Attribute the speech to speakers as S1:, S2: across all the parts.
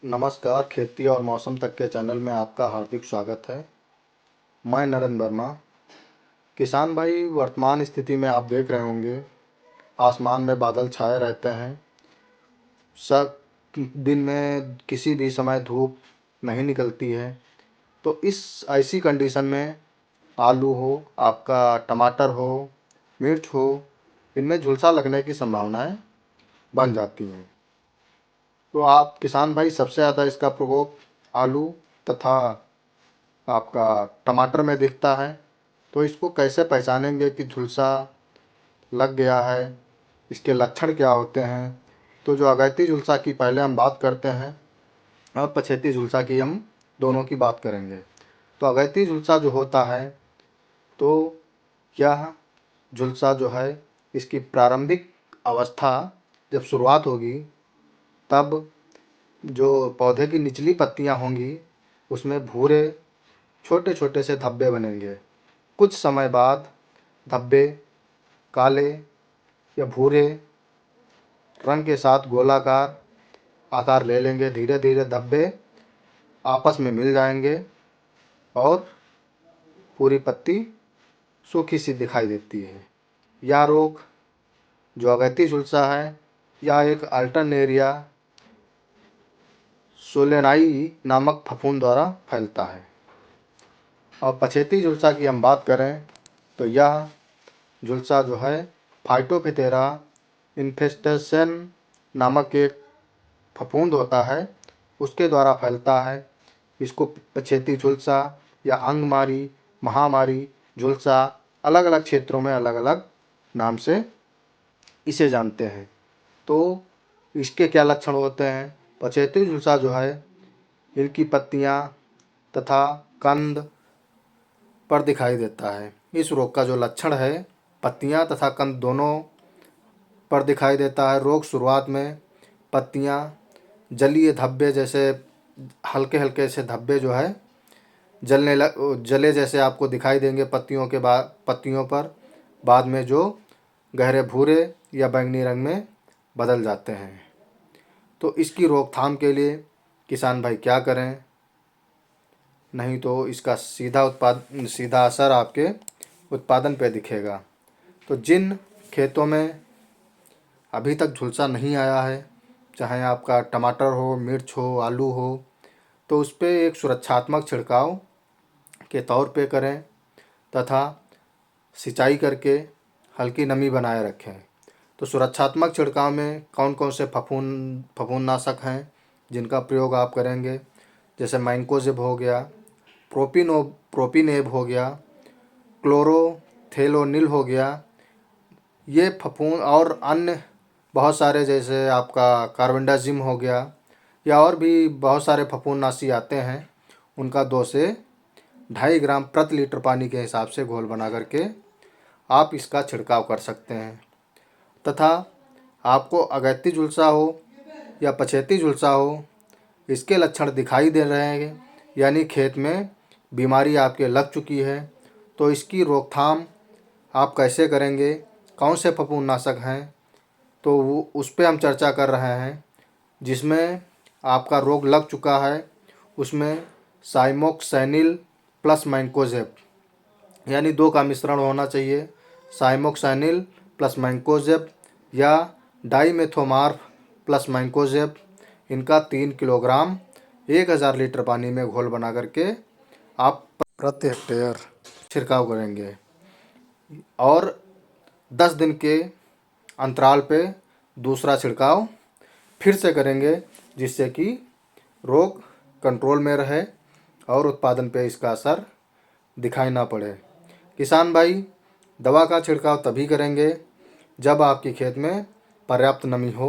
S1: नमस्कार, खेती और मौसम तक के चैनल में आपका हार्दिक स्वागत है। मैं नरेंद्र वर्मा। किसान भाई, वर्तमान स्थिति में आप देख रहे होंगे, आसमान में बादल छाए रहते हैं। सब दिन में किसी भी समय धूप नहीं निकलती है। तो इस ऐसी कंडीशन में आलू हो, आपका टमाटर हो, मिर्च हो, इनमें झुलसा लगने की संभावनाएं बन जाती हैं। तो आप किसान भाई, सबसे ज़्यादा इसका प्रकोप आलू तथा आपका टमाटर में दिखता है। तो इसको कैसे पहचानेंगे कि झुलसा लग गया है, इसके लक्षण क्या होते हैं? तो जो अगैती झुलसा की पहले हम बात करते हैं और पछेती झुलसा की हम दोनों की बात करेंगे। तो अगैती झुलसा जो होता है, तो यह झुलसा जो है, इसकी प्रारंभिक अवस्था जब शुरुआत होगी, तब जो पौधे की निचली पत्तियां होंगी, उसमें भूरे छोटे छोटे से धब्बे बनेंगे। कुछ समय बाद धब्बे काले या भूरे रंग के साथ गोलाकार आकार ले लेंगे। धीरे धीरे धब्बे आपस में मिल जाएंगे और पूरी पत्ती सूखी सी दिखाई देती है। यह रोग जो अगैती झुलसा है, यह एक अल्टरनेरिया सोलेनाई नामक फफूंद द्वारा फैलता है। और पछेती झुलसा की हम बात करें तो यह झुलसा जो है फाइटोप्थेरा इन्फेस्टेशन नामक एक फफूंद होता है, उसके द्वारा फैलता है। इसको पछेती झुलसा या अंगमारी, महामारी झुलसा, अलग अलग क्षेत्रों में अलग अलग नाम से इसे जानते हैं। तो इसके क्या लक्षण होते हैं? पछेती झुलसा जो है, इनकी पत्तियां तथा कंद पर दिखाई देता है। इस रोग का जो लक्षण है, पत्तियां तथा कंद दोनों पर दिखाई देता है। रोग शुरुआत में पत्तियां जलीय धब्बे जैसे हल्के हल्के से धब्बे जो है जले जैसे आपको दिखाई देंगे पत्तियों पर। बाद में जो गहरे भूरे या बैंगनी रंग में बदल जाते हैं। तो इसकी रोकथाम के लिए किसान भाई क्या करें? नहीं तो इसका सीधा असर आपके उत्पादन पे दिखेगा। तो जिन खेतों में अभी तक झुलसा नहीं आया है, चाहे आपका टमाटर हो, मिर्च हो, आलू हो, तो उस पर एक सुरक्षात्मक छिड़काव के तौर पे करें तथा सिंचाई करके हल्की नमी बनाए रखें। तो सुरक्षात्मक छिड़काव में कौन कौन से फफूंदनाशक हैं जिनका प्रयोग आप करेंगे? जैसे मैंकोजेब हो गया, प्रोपिनेब हो गया, क्लोरोथेलोनिल हो गया। ये फफूंद और अन्य बहुत सारे, जैसे आपका कार्बेंडाजिम हो गया, या और भी बहुत सारे फफूंदनाशी आते हैं, उनका 2 से 2.5 ग्राम प्रति लीटर पानी के हिसाब से घोल बना करके आप इसका छिड़काव कर सकते हैं। तथा आपको अगैती झुलसा हो या पछेती झुलसा हो, इसके लक्षण दिखाई दे रहे हैं, यानी खेत में बीमारी आपके लग चुकी है, तो इसकी रोकथाम आप कैसे करेंगे? कौन से फफूंदनाशक हैं? तो वो उस पर हम चर्चा कर रहे हैं। जिसमें आपका रोग लग चुका है, उसमें साइमोक्सेनिल प्लस मैंकोजेब, यानी 2 का मिश्रण होना चाहिए। साइमोक्सेनिल प्लस मैंकोजेब या डाइमेथोमार्फ प्लस मैंकोजेब, इनका 3 किलोग्राम 1000 लीटर पानी में घोल बना करके आप प्रति हेक्टेयर छिड़काव करेंगे। और 10 दिन के अंतराल पे दूसरा छिड़काव फिर से करेंगे, जिससे कि रोग कंट्रोल में रहे और उत्पादन पे इसका असर दिखाई ना पड़े। किसान भाई, दवा का छिड़काव तभी करेंगे जब आपके खेत में पर्याप्त नमी हो।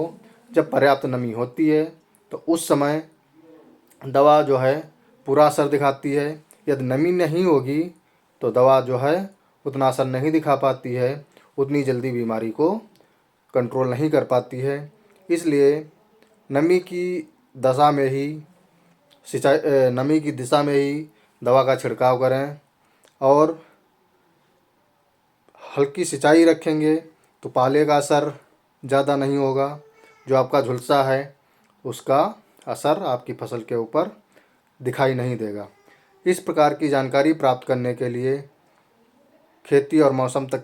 S1: जब पर्याप्त नमी होती है तो उस समय दवा जो है पूरा असर दिखाती है। यदि नमी नहीं होगी तो दवा जो है उतना असर नहीं दिखा पाती है, उतनी जल्दी बीमारी को कंट्रोल नहीं कर पाती है। इसलिए नमी की दशा में ही नमी की दिशा में ही दवा का छिड़काव करें। और हल्की सिंचाई रखेंगे तो पाले का असर ज़्यादा नहीं होगा। जो आपका झुलसा है उसका असर आपकी फसल के ऊपर दिखाई नहीं देगा। इस प्रकार की जानकारी प्राप्त करने के लिए खेती और मौसम तक